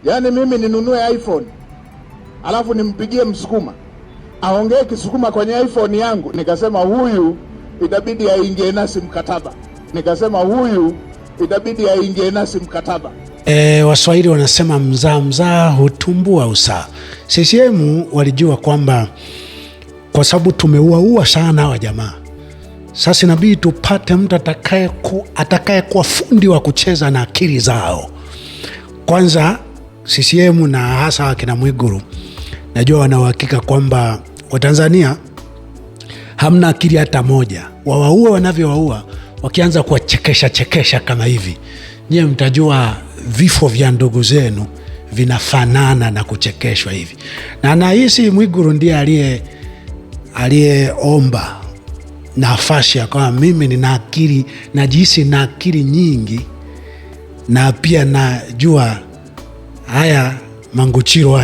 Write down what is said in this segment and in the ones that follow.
Yaani mimi ninunue iPhone alafu nimpigie Msukuma aongee Kisukuma kwenye iPhone yangu, nikasema huyu itabidi aingie nasi mkataba. Waswahili wanasema mzaa hutumbua usaa. CCM walijua kwamba kwa sababu tumeua sana hawa jamaa, sasa inabidi tupate mtu atakaye kuwa fundi wa kucheza na akili zao. Kwanza CCM na hasa akina Mwigulu najua wana uhakika kwamba Watanzania hamna akili hata moja. Wawaue wanavyowaua, wakianza kuwachekesha kama hivi, nyie mtajua vifo vya ndugu zenu vinafanana na kuchekeshwa hivi. Na nahisi Mwigulu ndiye aliyeomba nafasi ya kwamba mimi nina akili, najihisi na akili nyingi, na pia najua haya manguchiro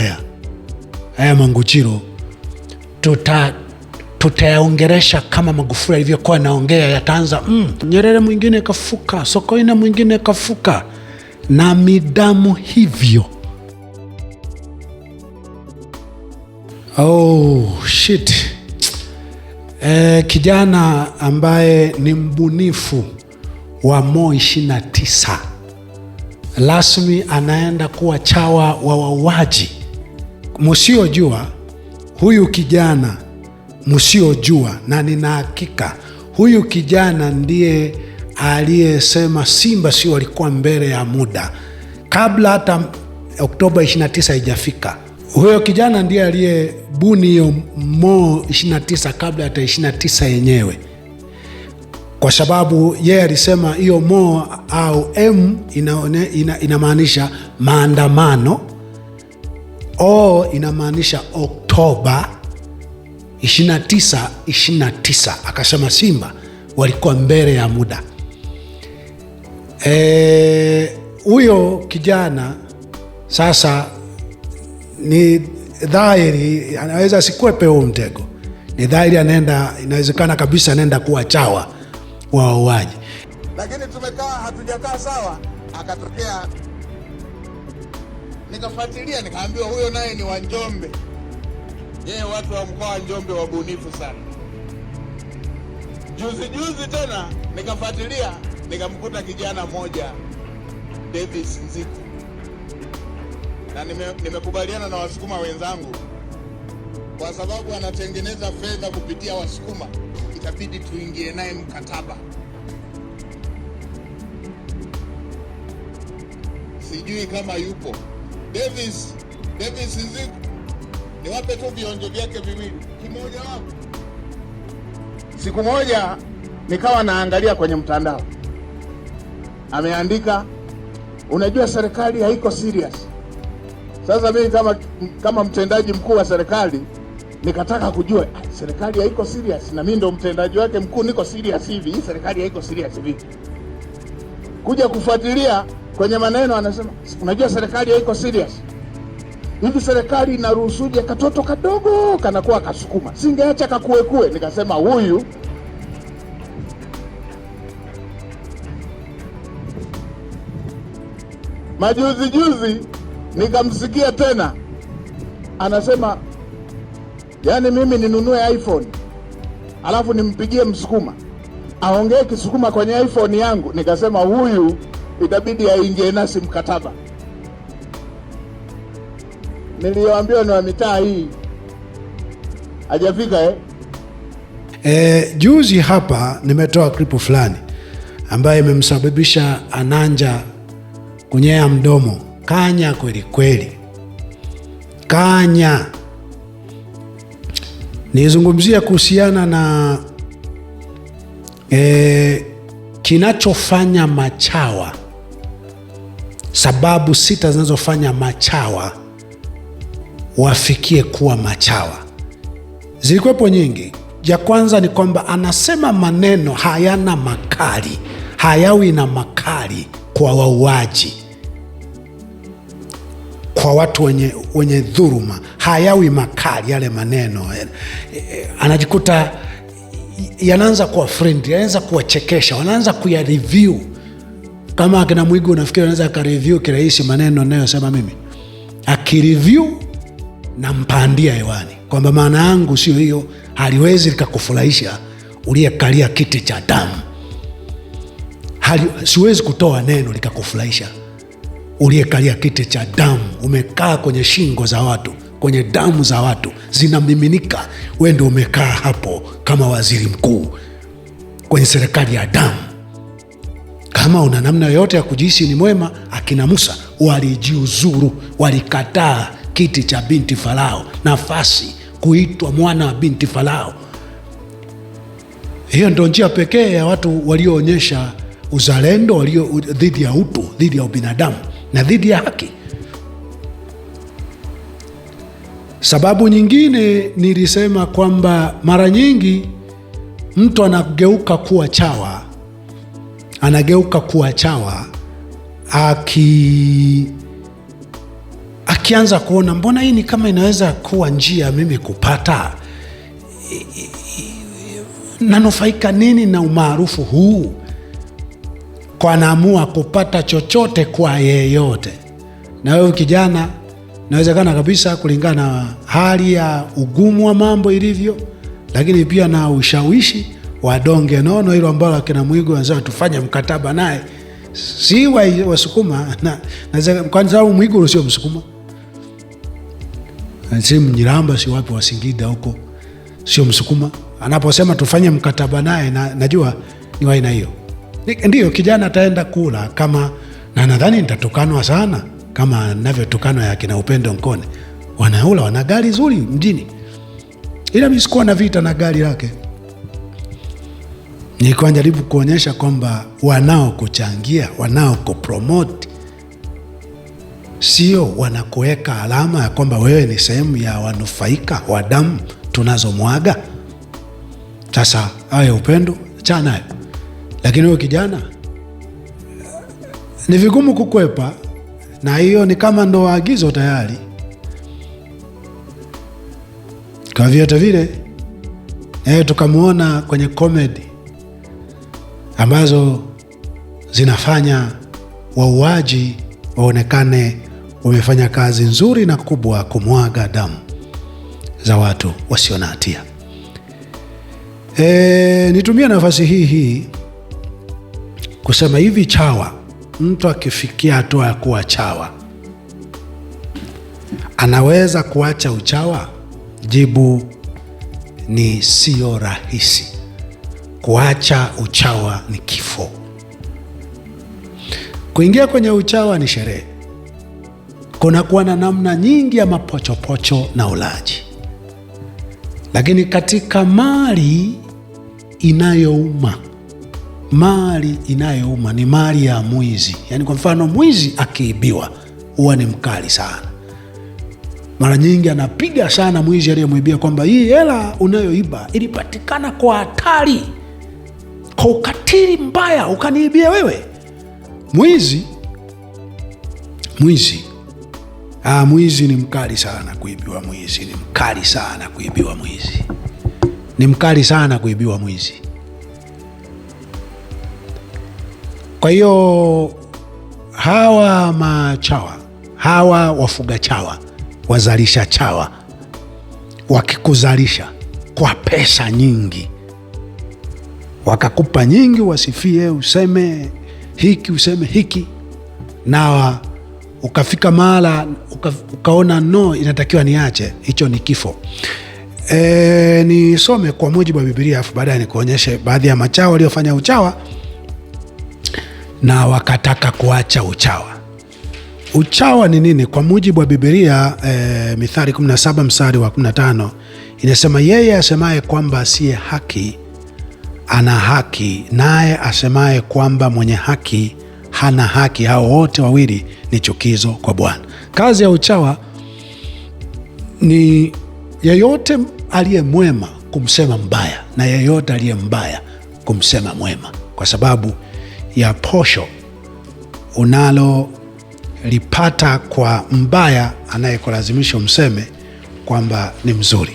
tutayaongeresha kama Magufuli alivyokuwa naongea, yataanza Nyerere mwingine kafuka, Sokoine mwingine kafuka, na midamu hivyo. Shit. Kijana ambaye ni mbunifu wa Mo 29 rasmi anaenda kuwa chawa wa wauaji. Msiojua huyu kijana, na nina hakika huyu kijana ndiye aliyesema Simba sio walikuwa mbele ya muda kabla hata Oktoba 29 haijafika. Huyo kijana ndiye aliyebuni hiyo Mo 29 kabla hata 29 yenyewe, kwa sababu yeye alisema hiyo Mo au M inamaanisha maandamano, O inamaanisha Oktoba 29, akasema Simba walikuwa mbele ya muda. Huyo kijana sasa ni dhahiri anaweza asikwepe huo mtego. Ni dhahiri inawezekana kabisa anaenda kuwa chawa wa wauaji. Lakini hatujakaa sawa, akatokea nikafuatilia, nikaambiwa huyo naye ni wa Njombe. Yeye watu wa mkoa wa Njombe wabunifu sana. Juzi tena nikafuatilia, nikamkuta kijana mmoja Davis Nziku, na nimekubaliana na Wasukuma wenzangu, kwa sababu anatengeneza fedha kupitia Wasukuma, itabidi tuingie naye mkataba. Sijui kama yupo Davis Nziku. Niwape tu vionjo vyake viwili. Kimoja wapo, siku moja nikawa naangalia kwenye mtandao, ameandika, unajua serikali haiko serious. Sasa mimi kama mtendaji mkuu wa serikali nikataka kujua serikali haiko serious, na mimi ndo mtendaji wake mkuu, niko serious hivi, hii serikali haiko serious vipi? Kuja kufuatilia kwenye maneno, anasema unajua serikali haiko serious hivi, serikali inaruhusuje katoto kadogo kanakuwa kasukuma, singeacha kakuekue. Nikasema huyu majuzi nikamsikia tena anasema, yaani mimi ninunue iPhone alafu nimpigie Msukuma aongee Kisukuma kwenye iPhone yangu. Nikasema huyu itabidi aingie nasi mkataba. Niliyoambiwa ni wa mitaa hii hajafika. Juzi hapa nimetoa klipu fulani ambayo imemsababisha Ananja kunyea mdomo. Kanya kweli. Kanya. Nizungumzia kuhusiana na kinachofanya machawa, sababu 6 zinazofanya machawa wafikie kuwa machawa. Zilikuwepo nyingi. Ya kwanza ni kwamba anasema maneno hayana makali, hayawi na makali kwa wauaji, kwa watu wenye dhuluma, hayawi makali yale maneno. Anajikuta yanaanza kuwa friendly, yanaanza kuwachekesha, wanaanza kuya review. Kama akina Mwigulu nafikiri anaweza ka review kirahisi maneno ninayosema mimi. akireview na mpandia hewani kwamba maana yangu sio hiyo, haliwezi likakufurahisha uliyekalia kiti cha damu. Siwezi kutoa neno likakufurahisha uliyekalia kiti cha damu. Umekaa kwenye shingo za watu, kwenye damu za watu zinamiminika, wewe ndio umekaa hapo kama waziri mkuu kwenye serikali ya damu. Kama una namna yoyote ya kujihisi ni mwema, akina Musa walijiuzuru, walikataa kiti cha binti Farao, nafasi kuitwa mwana wa binti Farao. Hiyo ndio njia pekee ya watu walioonyesha uzalendo, walio dhidi ya utu, dhidi ya ubinadamu na dhidi ya haki. Sababu nyingine nilisema kwamba mara nyingi mtu anageuka kuwa chawa akianza kuona mbona hii ni kama inaweza kuwa njia mimi kupata, nanufaika nini na umaarufu huu, kwa naamua kupata chochote kwa yeyote. Na wewe kijana, inawezekana kabisa kulingana na hali ya ugumu wa mambo ilivyo, lakini pia na ushawishi wa donge nono hilo ambalo akina Mwigo wanasema tufanye mkataba naye, si Wasukuma kwa sababu Mwigo sio Msukuma, si Mnyiramba, si wapi wa Singida huko, sio Msukuma. Anaposema tufanye mkataba naye, najua ni wa aina hiyo. Ndio kijana ataenda kula kama, na nadhani nitatukanwa sana kama ninavyotukanwa ya kina Upendo Nkone. Wanaula, wana gari zuri mjini, ila mimi sikuwa na vita na gari lake. Nilikuwa najaribu kuonyesha kwamba wanaokuchangia, wanaokupromote sio wanakuweka alama ya kwamba wewe ni sehemu ya wanufaika wa damu tunazomwaga. Sasa haya Upendo chana nayo, lakini wewe kijana ni vigumu kukwepa, na hiyo ni kama ndo agizo tayari. Kwa vyote vile tukamuona kwenye comedy ambazo zinafanya wauaji waonekane wamefanya kazi nzuri na kubwa kumwaga damu za watu wasio na hatia. Nitumia nafasi hii kusema hivi, chawa, mtu akifikia hatua ya kuwa chawa anaweza kuacha uchawa? Jibu ni sio rahisi. Kuacha uchawa ni kifo. Kuingia kwenye uchawa ni sherehe. Kunakuwa na namna nyingi ya mapochopocho na ulaji, lakini katika mali inayouma ni mali ya mwizi. Yaani kwa mfano, mwizi akiibiwa huwa ni mkali sana. Mara nyingi anapiga sana mwizi aliyemwibia kwamba hii hela unayoiba ilipatikana kwa hatari, kwa ukatili mbaya, ukaniibia wewe. Mwizi ni mkali sana kuibiwa. Mwizi ni mkali sana kuibiwa. Mwizi ni mkali sana kuibiwa. Mwizi. Kwa hiyo hawa machawa, hawa wafuga chawa, wazalisha chawa, wakikuzalisha kwa pesa nyingi, wakakupa nyingi, wasifie, useme hiki, useme hiki, na ukafika mahala ukaona no, inatakiwa niache, hicho ni kifo. Nisome kwa mujibu wa Biblia, afu baadaye nikuonyeshe baadhi ya machawa waliofanya uchawa na wakataka kuacha uchawa. Uchawa ni nini? Kwa mujibu wa Biblia, Mithali 17 mstari wa 15 inasema, yeye asemaye kwamba asiye haki ana haki, naye asemaye kwamba mwenye haki hana haki, hao wote wawili ni chukizo kwa Bwana. Kazi ya uchawa ni yeyote aliye mwema kumsema mbaya na yeyote aliye mbaya kumsema mwema, kwa sababu ya posho unalolipata kwa mbaya anayekulazimisha umseme kwamba ni mzuri.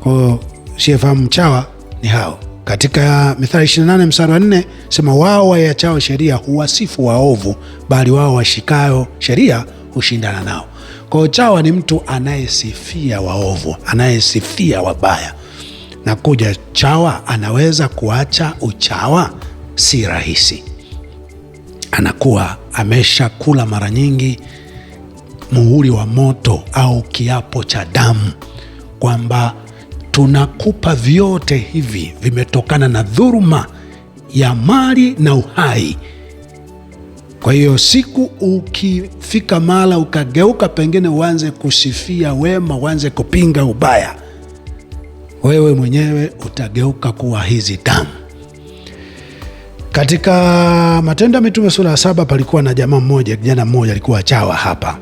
Kwa hiyo siyefahamu mchawa ni hao. Katika Mithali 28 mstari wa 4 sema, wao waiachao sheria huwasifu waovu, bali wao washikayo sheria hushindana nao. Kwa hiyo chawa ni mtu anayesifia waovu, anayesifia wabaya. Na kuja chawa anaweza kuacha uchawa, si rahisi. Anakuwa ameshakula mara nyingi muhuri wa moto au kiapo cha damu, kwamba tunakupa vyote hivi, vimetokana na dhuluma ya mali na uhai. Kwa hiyo siku ukifika mahala ukageuka, pengine uanze kusifia wema, uanze kupinga ubaya, wewe mwenyewe utageuka kuwa hizi damu. Katika Matendo ya Mitume sura ya 7 palikuwa na jamaa mmoja, kijana mmoja alikuwa chawa. Hapa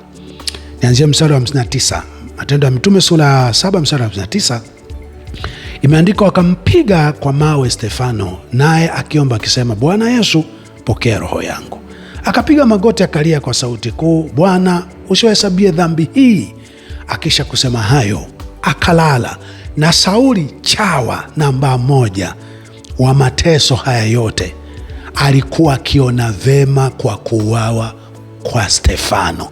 nianzia mstari wa 59. Matendo ya Mitume sura ya 7 mstari wa 59 imeandikwa, wakampiga kwa mawe Stefano, naye akiomba akisema, Bwana Yesu, pokea roho yangu. Akapiga magoti akalia kwa sauti kuu, Bwana, usiwahesabie dhambi hii. Akisha kusema hayo akalala. Na Sauli, chawa namba 1 wa mateso haya yote, alikuwa akiona vema kwa kuuawa kwa Stefano.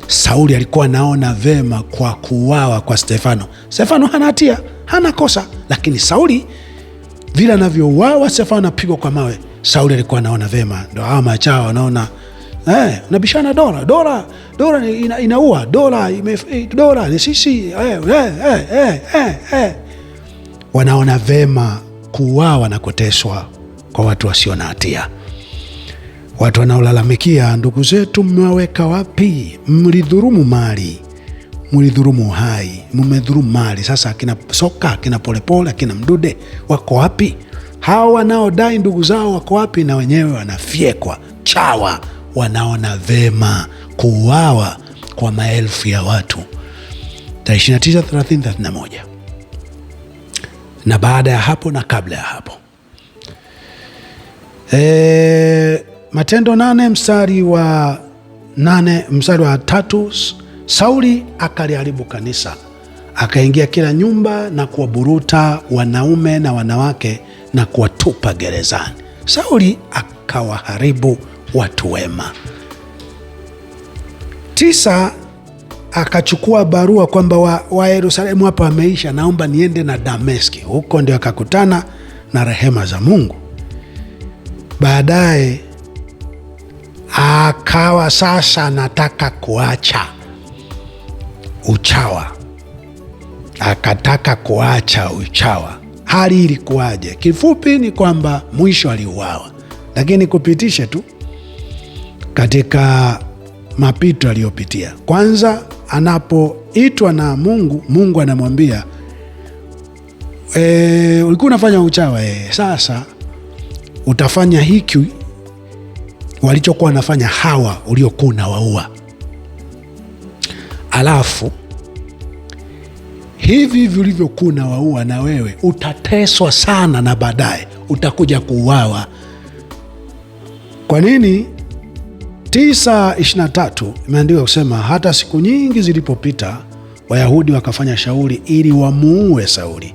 Sauli alikuwa anaona vema kwa kuuawa kwa Stefano. Stefano hana hatia, hana kosa, lakini Sauli vile anavyouawa, Stefano anapigwa kwa mawe, Sauli alikuwa anaona vema. Ndio hawa machawa wanaona nabishana dola inaua, dola ni sisi, wanaona vema kuuawa na kuteswa kwa watu wasio na hatia. Watu wanaolalamikia, ndugu zetu mmewaweka wapi? Mlidhurumu mali, mlidhurumu uhai, mmedhurumu mali. Sasa akina Soka, akina Polepole, akina Mdude wako wapi? Hawa wanaodai ndugu zao wako wapi? Na wenyewe wanafyekwa. Chawa wanaona vema kuuawa kwa maelfu ya watu. 29, 30, 31. Na baada ya hapo na kabla ya hapo, Matendo 8 mstari wa 3, Sauli akaliharibu kanisa, akaingia kila nyumba na kuwaburuta wanaume na wanawake na kuwatupa gerezani. Sauli akawaharibu watu wema. 9, akachukua barua kwamba wa Yerusalemu hapa wameisha, naomba niende na Dameski. Huko ndio akakutana na rehema za Mungu. Baadaye akawa sasa nataka kuacha uchawa, akataka kuacha uchawa. Hali ilikuwaje? Kifupi ni kwamba mwisho aliuawa, lakini kupitishe tu katika mapito aliyopitia. Kwanza anapoitwa na Mungu, Mungu anamwambia ulikuwa unafanya uchawa, sasa utafanya hiki walichokuwa wanafanya hawa uliokuwa unawaua. Alafu hivi vilivyokuwa unawaua na wewe utateswa sana, na baadaye utakuja kuuawa. Kwa nini? 9:23 imeandikwa kusema, hata siku nyingi zilipopita, Wayahudi wakafanya shauri ili wamuue Sauli,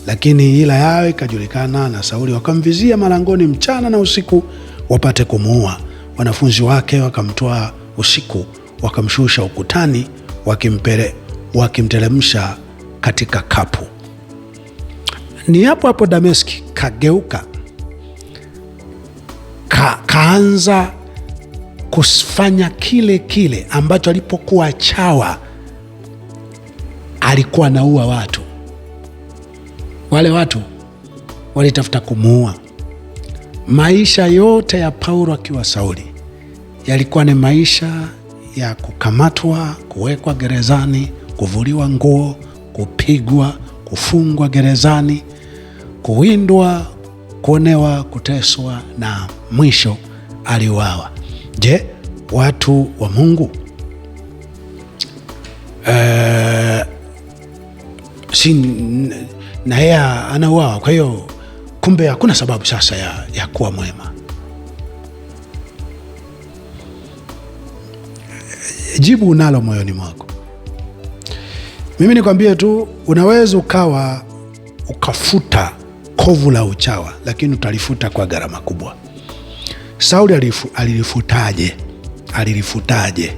lakini hila yao ikajulikana, na Sauli wakamvizia malangoni mchana na usiku wapate kumuua. Wanafunzi wake wakamtoa usiku, wakamshusha ukutani, wakimteremsha katika kapu. Ni hapo hapo Dameski kageuka, kaanza kufanya kile ambacho alipokuwa chawa alikuwa anaua watu. Wale watu walitafuta kumuua. Maisha yote ya Paulo akiwa Sauli yalikuwa ni maisha ya kukamatwa, kuwekwa gerezani, kuvuliwa nguo, kupigwa, kufungwa gerezani, kuwindwa, kuonewa, kuteswa, na mwisho aliuawa. Je, watu wa Mungu si na yeye anauawa? Kwa hiyo kumbe hakuna sababu sasa ya kuwa mwema. Jibu unalo moyoni mwako. Mimi nikwambie tu, unaweza ukafuta kovu la uchawa, lakini utalifuta kwa gharama kubwa. Sauli alilifutaje?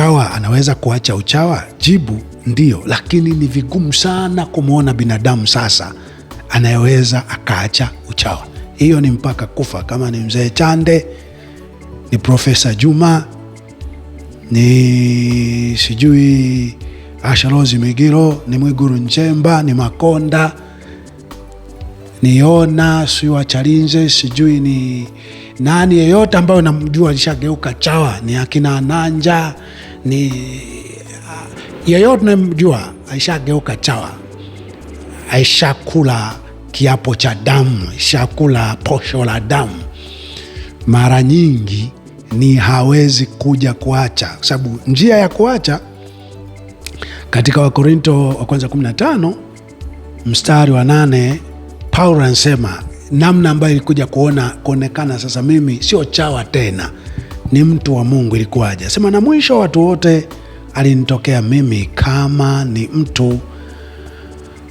mchawa anaweza kuacha uchawa? Jibu ndio, lakini ni vigumu sana kumwona binadamu sasa anayeweza akaacha uchawa. Hiyo ni mpaka kufa. Kama ni mzee Chande, ni Profesa Juma, ni sijui Asha Rose Migiro, ni Mwigulu Nchemba, ni Makonda, ni Yona, sijui wa Chalinze, sijui ni nani yeyote ambayo namjua alishageuka chawa, ni akina Nanja, ni yeyote namjua alishageuka chawa, aishakula kiapo cha damu, aishakula posho la damu. Mara nyingi ni hawezi kuja kuacha, kwa sababu njia ya kuacha katika Wakorinto wa kwanza 15 mstari wa 8 Paulo anasema namna ambayo ilikuja kuonekana sasa mimi sio chawa tena, ni mtu wa Mungu. Ilikuwaje? Sema, na mwisho watu wote alinitokea mimi kama ni mtu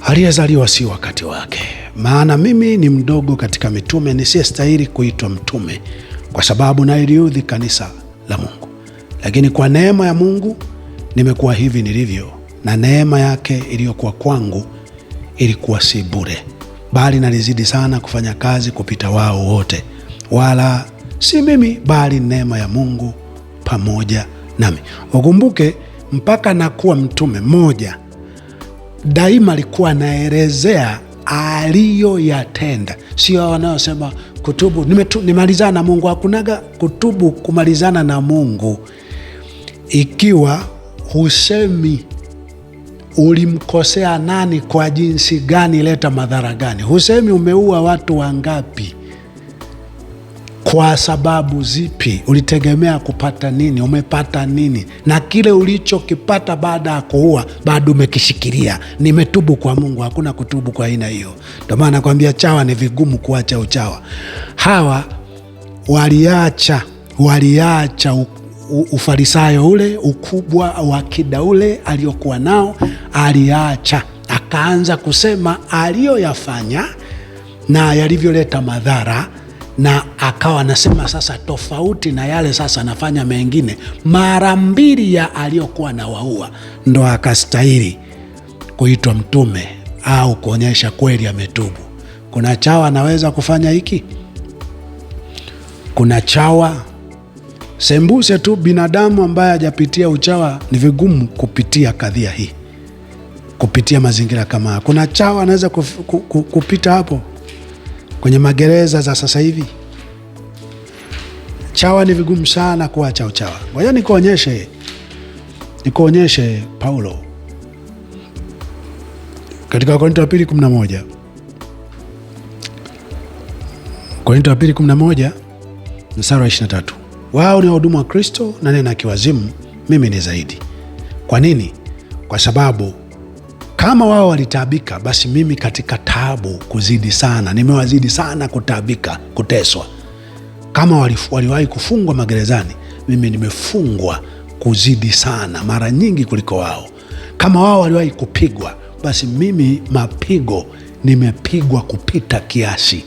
aliyezaliwa si wakati wake. Maana mimi ni mdogo katika mitume, nisiyestahili kuitwa mtume, kwa sababu nailiudhi kanisa la Mungu. Lakini kwa neema ya Mungu nimekuwa hivi nilivyo, na neema yake iliyokuwa kwangu ilikuwa si bure, bali nalizidi sana kufanya kazi kupita wao wote. Wala si mimi, bali neema ya Mungu pamoja nami. Ukumbuke, mpaka nakuwa mtume mmoja, daima alikuwa anaelezea aliyoyatenda. Sio wanaosema kutubu, nimalizana na Mungu. Hakunaga kutubu kumalizana na Mungu ikiwa husemi ulimkosea nani, kwa jinsi gani, leta madhara gani. Husemi umeua watu wangapi, kwa sababu zipi, ulitegemea kupata nini, umepata nini, na kile ulichokipata baada ya kuua bado umekishikilia. Nimetubu kwa Mungu. Hakuna kutubu kwa aina hiyo. Ndio maana nakwambia chawa ni vigumu kuacha uchawa. Hawa waliacha ufarisayo ule, ukubwa wa kida ule aliokuwa nao, aliacha, akaanza kusema aliyoyafanya na yalivyoleta madhara, na akawa anasema sasa tofauti na yale, sasa anafanya mengine mara mbili ya aliyokuwa na waua. Ndo akastahili kuitwa mtume au kuonyesha kweli ametubu. Kuna chawa anaweza kufanya hiki? Kuna chawa sembuse tu binadamu ambaye hajapitia uchawa, ni vigumu kupitia kadhia hii, kupitia mazingira kama. Kuna chawa anaweza kupita hapo kwenye magereza za sasa hivi? Chawa ni vigumu sana kuacha uchawa. Ngoja nikuonyeshe Paulo katika Wakorintho wa pili 11. Wakorintho wa pili 11 mstari wa 23. Wao ni wahudumu wa Kristo na nena kiwazimu, mimi ni zaidi. Kwa nini? Kwa sababu kama wao walitaabika, basi mimi katika taabu kuzidi sana, nimewazidi sana kutaabika, kuteswa. Kama waliwahi kufungwa magerezani, mimi nimefungwa kuzidi sana, mara nyingi kuliko wao. Kama wao waliwahi kupigwa, basi mimi mapigo nimepigwa kupita kiasi.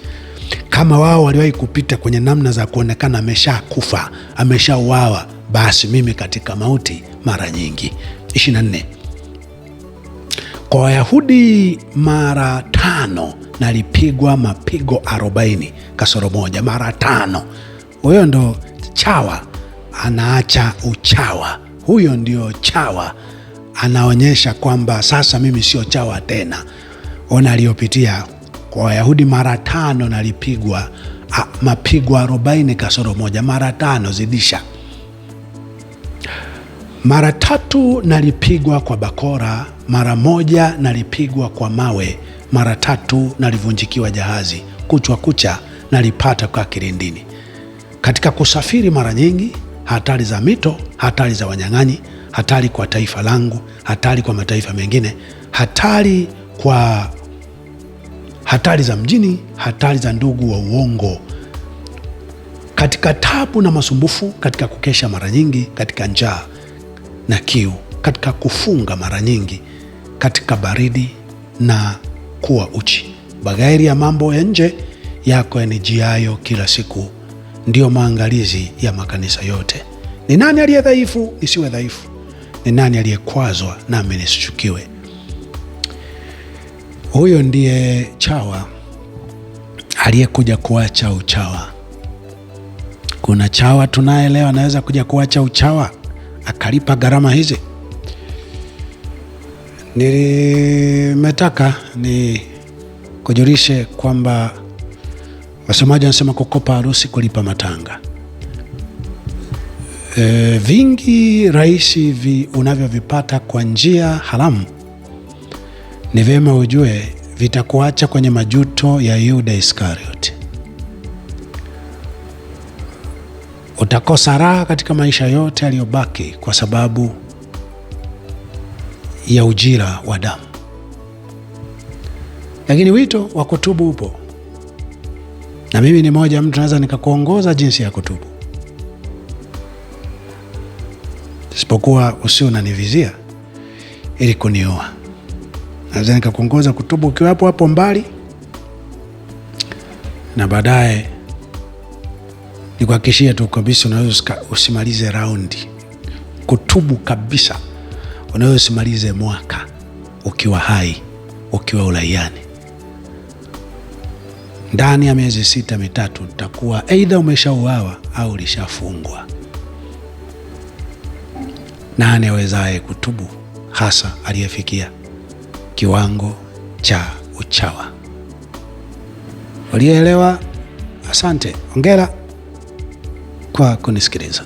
Kama wao waliwahi kupita kwenye namna za kuonekana amesha kufa, ameshauawa, basi mimi katika mauti mara nyingi. 24. Kwa Wayahudi mara 5 nalipigwa mapigo 40 kasoro moja, mara 5. Huyo ndo chawa anaacha uchawa. Huyo ndio chawa anaonyesha kwamba sasa mimi sio chawa tena. Ona aliyopitia. Kwa Wayahudi mara 5 nalipigwa mapigo 40 kasoro moja, mara 5 zidisha. Mara 3 nalipigwa kwa bakora, mara 1 nalipigwa kwa mawe, mara 3 nalivunjikiwa jahazi, kuchwa kucha nalipata kwa kilindini. Katika kusafiri mara nyingi, hatari za mito, hatari za wanyang'anyi, hatari kwa taifa langu, hatari kwa mataifa mengine, hatari za mjini, hatari za ndugu wa uongo, katika tabu na masumbufu, katika kukesha mara nyingi, katika njaa na kiu, katika kufunga mara nyingi, katika baridi na kuwa uchi. Baghairi ya mambo ya nje yako yanijiayo kila siku, ndiyo maangalizi ya makanisa yote. Ni nani aliye dhaifu nisiwe dhaifu? Ni nani aliyekwazwa nami nisishukiwe? Huyo ndiye chawa aliyekuja kuacha uchawa. Kuna chawa tunaye leo anaweza kuja kuacha uchawa akalipa gharama hizi? Nimetaka ni kujulishe kwamba wasemaji wanasema kukopa harusi kulipa matanga. Vingi rahisi unavyovipata kwa njia haramu, ni vyema ujue vitakuacha kwenye majuto ya Yuda Iskarioti. Utakosa raha katika maisha yote yaliyobaki kwa sababu ya ujira wa damu. Lakini wito wa kutubu upo, na mimi ni moja mtu naweza nikakuongoza jinsi ya kutubu, isipokuwa usio unanivizia ili kunioa. Naweza nikakuongoza kutubu ukiwa hapo hapo mbali, na baadaye nikuhakikishia tu kabisa unaweza usimalize raundi kutubu kabisa. Unaweza usimalize mwaka ukiwa hai, ukiwa uraiani. Ndani ya miezi 6 mitatu utakuwa aidha umeshauawa au ulishafungwa. Nani awezaye kutubu, hasa aliyefikia kiwango cha uchawa? Walielewa? Asante. Hongera kwa kunisikiliza.